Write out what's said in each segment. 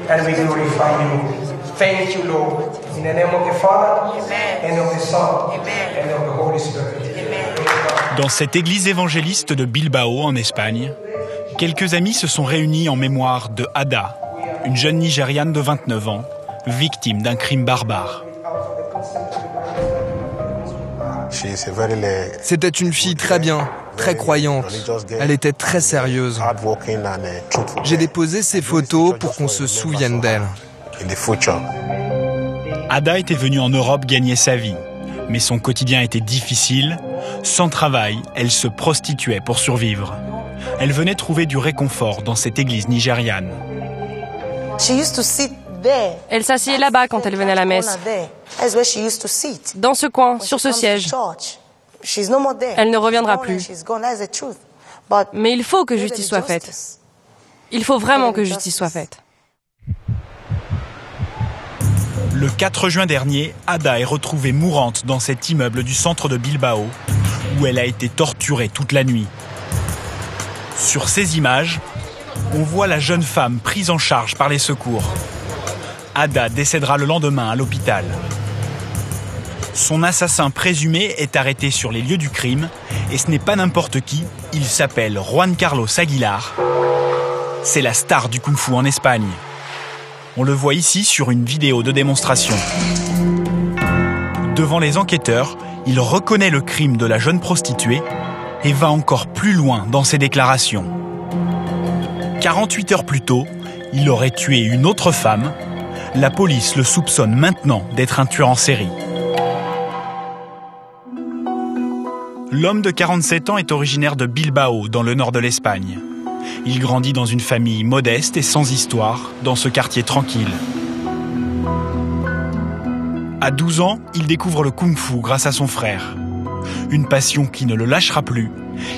And we glorify you. Thank you, Lord. In the name of the Father, and of the Son, and of the Holy Spirit. Dans cette église évangéliste de Bilbao, en Espagne, quelques amis se sont réunis en mémoire de Ada, une jeune Nigériane de 29 ans, victime d'un crime barbare. C'était une fille très bien, très croyante. Elle était très sérieuse. J'ai déposé ces photos pour qu'on se souvienne d'elle. Ada était venue en Europe gagner sa vie, mais son quotidien était difficile. Sans travail, elle se prostituait pour survivre. Elle venait trouver du réconfort dans cette église nigériane. Elle s'asseyait là-bas quand elle venait à la messe. Dans ce coin, sur ce siège. Elle ne reviendra plus. Mais il faut que justice soit faite. Il faut vraiment que justice soit faite. Le 4 juin dernier, Ada est retrouvée mourante dans cet immeuble du centre de Bilbao, où elle a été torturée toute la nuit. Sur ces images, on voit la jeune femme prise en charge par les secours. Ada décédera le lendemain à l'hôpital. Son assassin présumé est arrêté sur les lieux du crime, et ce n'est pas n'importe qui, il s'appelle Juan Carlos Aguilar. C'est la star du kung-fu en Espagne. On le voit ici sur une vidéo de démonstration. Devant les enquêteurs, il reconnaît le crime de la jeune prostituée et va encore plus loin dans ses déclarations. 48 heures plus tôt, il aurait tué une autre femme. La police le soupçonne maintenant d'être un tueur en série. L'homme de 47 ans est originaire de Bilbao, dans le nord de l'Espagne. Il grandit dans une famille modeste et sans histoire, dans ce quartier tranquille. À 12 ans, il découvre le kung-fu grâce à son frère. Une passion qui ne le lâchera plus.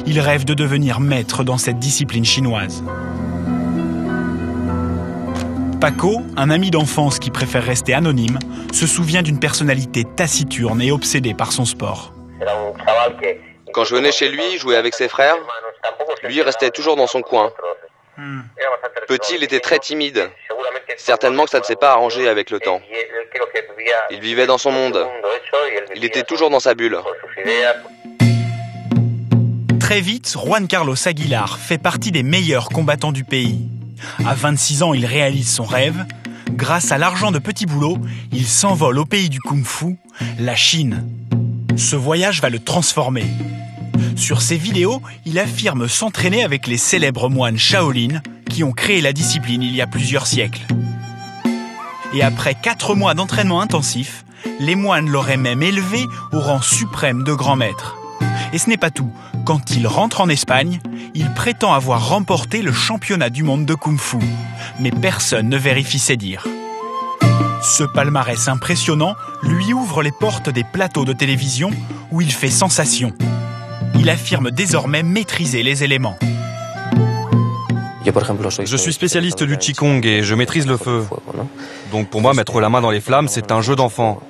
Il rêve de devenir maître dans cette discipline chinoise. Paco, un ami d'enfance qui préfère rester anonyme, se souvient d'une personnalité taciturne et obsédée par son sport. Quand je venais chez lui, jouer avec ses frères, lui restait toujours dans son coin. Petit, il était très timide. Certainement que ça ne s'est pas arrangé avec le temps. Il vivait dans son monde. Il était toujours dans sa bulle. Très vite, Juan Carlos Aguilar fait partie des meilleurs combattants du pays. À 26 ans, il réalise son rêve. Grâce à l'argent de petits boulots, il s'envole au pays du kung-fu, la Chine. Ce voyage va le transformer. Sur ses vidéos, il affirme s'entraîner avec les célèbres moines Shaolin qui ont créé la discipline il y a plusieurs siècles. Et après 4 mois d'entraînement intensif, les moines l'auraient même élevé au rang suprême de grand maître. Et ce n'est pas tout. Quand il rentre en Espagne, il prétend avoir remporté le championnat du monde de kung-fu. Mais personne ne vérifie ses dires. Ce palmarès impressionnant lui ouvre les portes des plateaux de télévision où il fait sensation. Il affirme désormais maîtriser les éléments. Je suis spécialiste du Qigong et je maîtrise le feu. Donc pour moi, mettre la main dans les flammes, c'est un jeu d'enfant.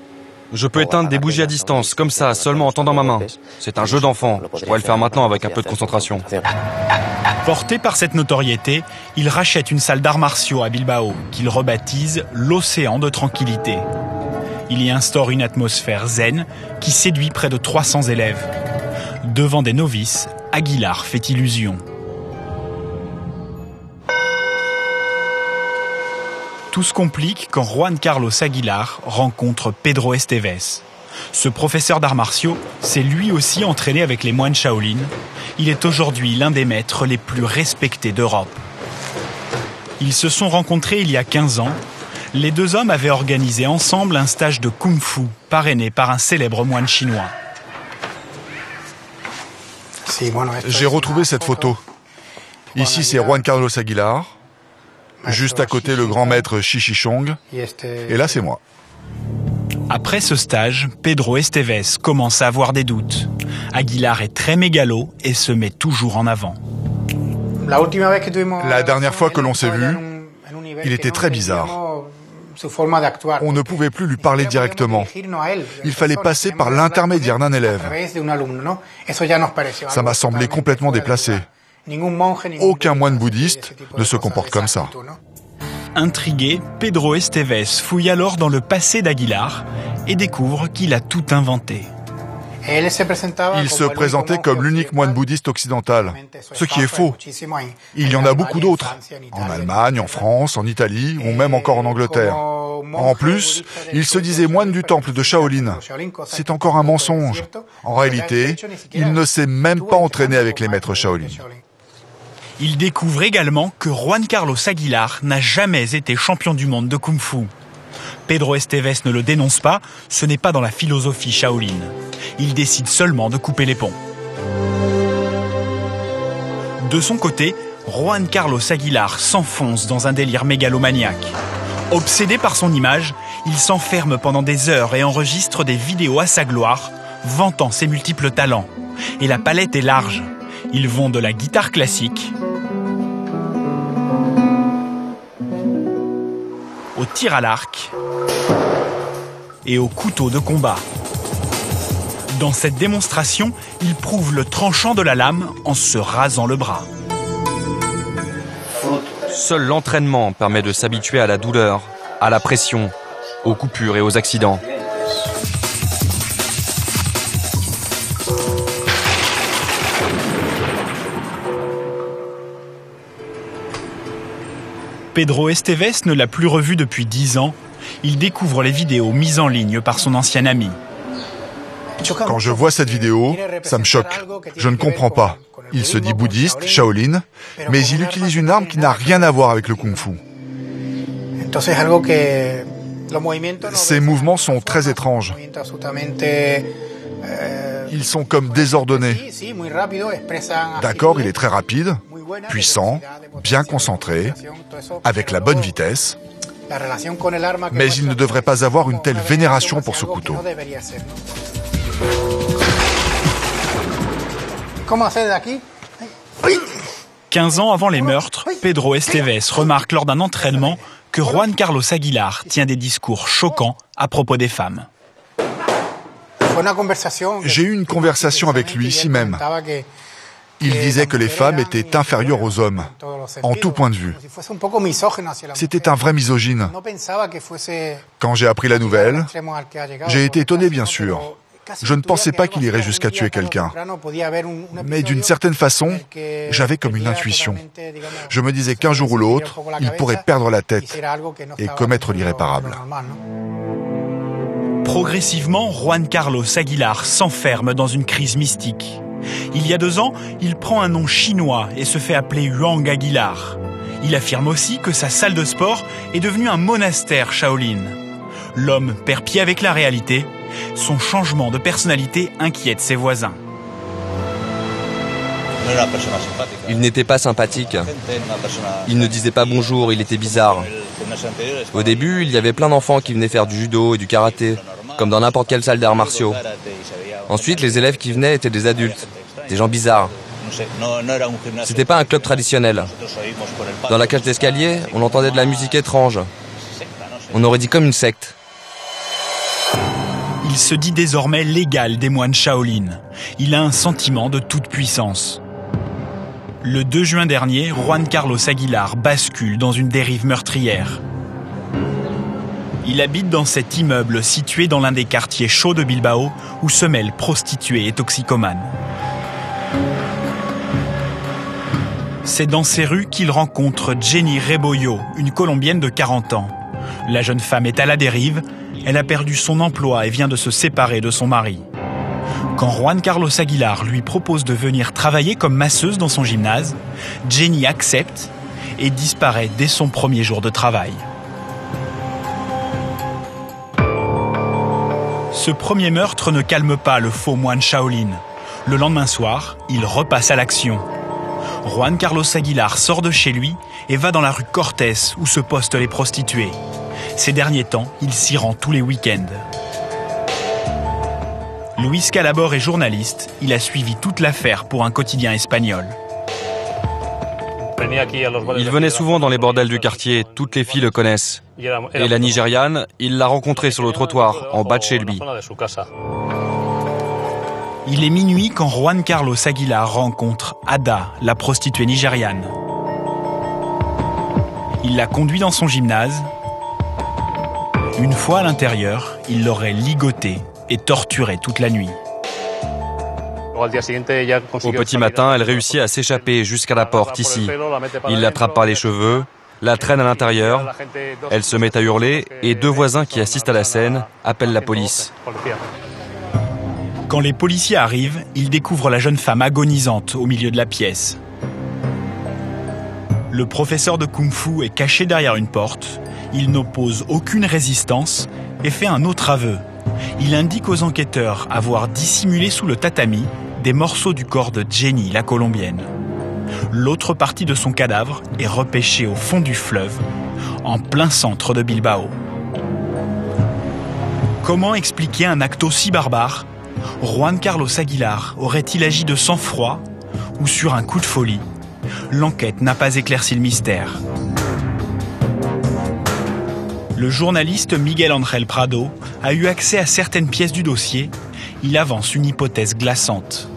Je peux éteindre des bougies à distance, comme ça, seulement en tendant ma main. C'est un jeu d'enfant. Je pourrais le faire maintenant avec un peu de concentration. Porté par cette notoriété, il rachète une salle d'arts martiaux à Bilbao, qu'il rebaptise l'Océan de Tranquillité. Il y instaure une atmosphère zen qui séduit près de 300 élèves. Devant des novices, Aguilar fait illusion. Tout se complique quand Juan Carlos Aguilar rencontre Pedro Esteves. Ce professeur d'arts martiaux s'est lui aussi entraîné avec les moines Shaolin. Il est aujourd'hui l'un des maîtres les plus respectés d'Europe. Ils se sont rencontrés il y a 15 ans. Les deux hommes avaient organisé ensemble un stage de kung-fu parrainé par un célèbre moine chinois. J'ai retrouvé cette photo. Ici, c'est Juan Carlos Aguilar. Juste à côté, le grand maître Chichichong. Et là, c'est moi. Après ce stage, Pedro Esteves commence à avoir des doutes. Aguilar est très mégalo et se met toujours en avant. La dernière fois que l'on s'est vu, il était très bizarre. On ne pouvait plus lui parler directement. Il fallait passer par l'intermédiaire d'un élève. Ça m'a semblé complètement déplacé. Aucun moine bouddhiste ne se comporte comme ça. Intrigué, Pedro Esteves fouille alors dans le passé d'Aguilar et découvre qu'il a tout inventé. Il se présentait comme l'unique moine bouddhiste occidental, ce qui est faux. Il y en a beaucoup d'autres, en Allemagne, en France, en Italie ou même encore en Angleterre. En plus, il se disait moine du temple de Shaolin. C'est encore un mensonge. En réalité, il ne s'est même pas entraîné avec les maîtres Shaolin. Il découvre également que Juan Carlos Aguilar n'a jamais été champion du monde de Kung-Fu. Pedro Esteves ne le dénonce pas, ce n'est pas dans la philosophie Shaolin. Il décide seulement de couper les ponts. De son côté, Juan Carlos Aguilar s'enfonce dans un délire mégalomaniaque. Obsédé par son image, il s'enferme pendant des heures et enregistre des vidéos à sa gloire, vantant ses multiples talents. Et la palette est large. Ils vont de la guitare classique au tir à l'arc et au couteau de combat. Dans cette démonstration, il prouve le tranchant de la lame en se rasant le bras. Seul l'entraînement permet de s'habituer à la douleur, à la pression, aux coupures et aux accidents. Pedro Esteves ne l'a plus revu depuis 10 ans. Il découvre les vidéos mises en ligne par son ancien ami. Quand je vois cette vidéo, ça me choque. Je ne comprends pas. Il se dit bouddhiste, Shaolin, mais il utilise une arme qui n'a rien à voir avec le kung-fu. Ces mouvements sont très étranges. Ils sont comme désordonnés. D'accord, il est très rapide, puissant, bien concentré, avec la bonne vitesse, mais il ne devrait pas avoir une telle vénération pour ce couteau. 15 ans avant les meurtres, Pedro Esteves remarque lors d'un entraînement que Juan Carlos Aguilar tient des discours choquants à propos des femmes. J'ai eu une conversation avec lui ici même. Il disait que les femmes étaient inférieures aux hommes, en tout point de vue. C'était un vrai misogyne. Quand j'ai appris la nouvelle, j'ai été étonné bien sûr. Je ne pensais pas qu'il irait jusqu'à tuer quelqu'un. Mais d'une certaine façon, j'avais comme une intuition. Je me disais qu'un jour ou l'autre, il pourrait perdre la tête et commettre l'irréparable. Progressivement, Juan Carlos Aguilar s'enferme dans une crise mystique. Il y a 2 ans, il prend un nom chinois et se fait appeler Yuang Aguilar. Il affirme aussi que sa salle de sport est devenue un monastère Shaolin. L'homme perd pied avec la réalité. Son changement de personnalité inquiète ses voisins. Il n'était pas sympathique. Il ne disait pas bonjour, il était bizarre. Au début, il y avait plein d'enfants qui venaient faire du judo et du karaté, comme dans n'importe quelle salle d'arts martiaux. Ensuite, les élèves qui venaient étaient des adultes, des gens bizarres. C'était pas un club traditionnel. Dans la cage d'escalier, on entendait de la musique étrange. On aurait dit comme une secte. Il se dit désormais l'égal des moines Shaolin. Il a un sentiment de toute puissance. Le 2 juin dernier, Juan Carlos Aguilar bascule dans une dérive meurtrière. Il habite dans cet immeuble situé dans l'un des quartiers chauds de Bilbao où se mêlent prostituées et toxicomanes. C'est dans ces rues qu'il rencontre Jenny Rebollo, une Colombienne de 40 ans. La jeune femme est à la dérive, elle a perdu son emploi et vient de se séparer de son mari. Quand Juan Carlos Aguilar lui propose de venir travailler comme masseuse dans son gymnase, Jenny accepte et disparaît dès son premier jour de travail. Ce premier meurtre ne calme pas le faux moine Shaolin. Le lendemain soir, il repasse à l'action. Juan Carlos Aguilar sort de chez lui et va dans la rue Cortés où se postent les prostituées. Ces derniers temps, il s'y rend tous les week-ends. Luis Calabor est journaliste. Il a suivi toute l'affaire pour un quotidien espagnol. Il venait souvent dans les bordels du quartier, toutes les filles le connaissent. Et la Nigériane, il l'a rencontrée sur le trottoir, en bas de chez lui. Il est minuit quand Juan Carlos Aguilar rencontre Ada, la prostituée nigériane. Il l'a conduit dans son gymnase. Une fois à l'intérieur, il l'aurait ligoté et torturé toute la nuit. Au petit matin, elle réussit à s'échapper jusqu'à la porte, ici. Il l'attrape par les cheveux, la traîne à l'intérieur, elle se met à hurler et 2 voisins qui assistent à la scène appellent la police. Quand les policiers arrivent, ils découvrent la jeune femme agonisante au milieu de la pièce. Le professeur de kung-fu est caché derrière une porte. Il n'oppose aucune résistance et fait un autre aveu. Il indique aux enquêteurs avoir dissimulé sous le tatami des morceaux du corps de Jenny, la Colombienne. L'autre partie de son cadavre est repêchée au fond du fleuve, en plein centre de Bilbao. Comment expliquer un acte aussi barbare? Juan Carlos Aguilar aurait-il agi de sang-froid ou sur un coup de folie? L'enquête n'a pas éclairci le mystère. Le journaliste Miguel Ángel Prado a eu accès à certaines pièces du dossier. Il avance une hypothèse glaçante.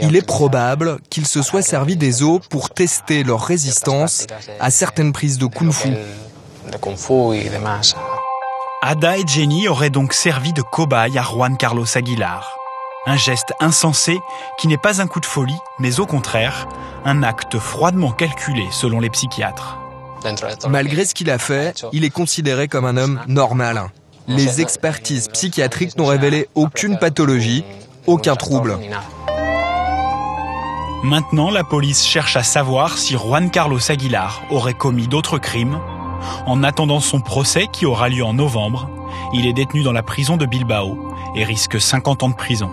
Il est probable qu'il se soit servi des os pour tester leur résistance à certaines prises de kung-fu. Ada et Jenny auraient donc servi de cobaye à Juan Carlos Aguilar. Un geste insensé qui n'est pas un coup de folie, mais au contraire, un acte froidement calculé selon les psychiatres. Malgré ce qu'il a fait, il est considéré comme un homme normal. Les expertises psychiatriques n'ont révélé aucune pathologie, aucun trouble. Maintenant, la police cherche à savoir si Juan Carlos Aguilar aurait commis d'autres crimes. En attendant son procès qui aura lieu en novembre, il est détenu dans la prison de Bilbao et risque 50 ans de prison.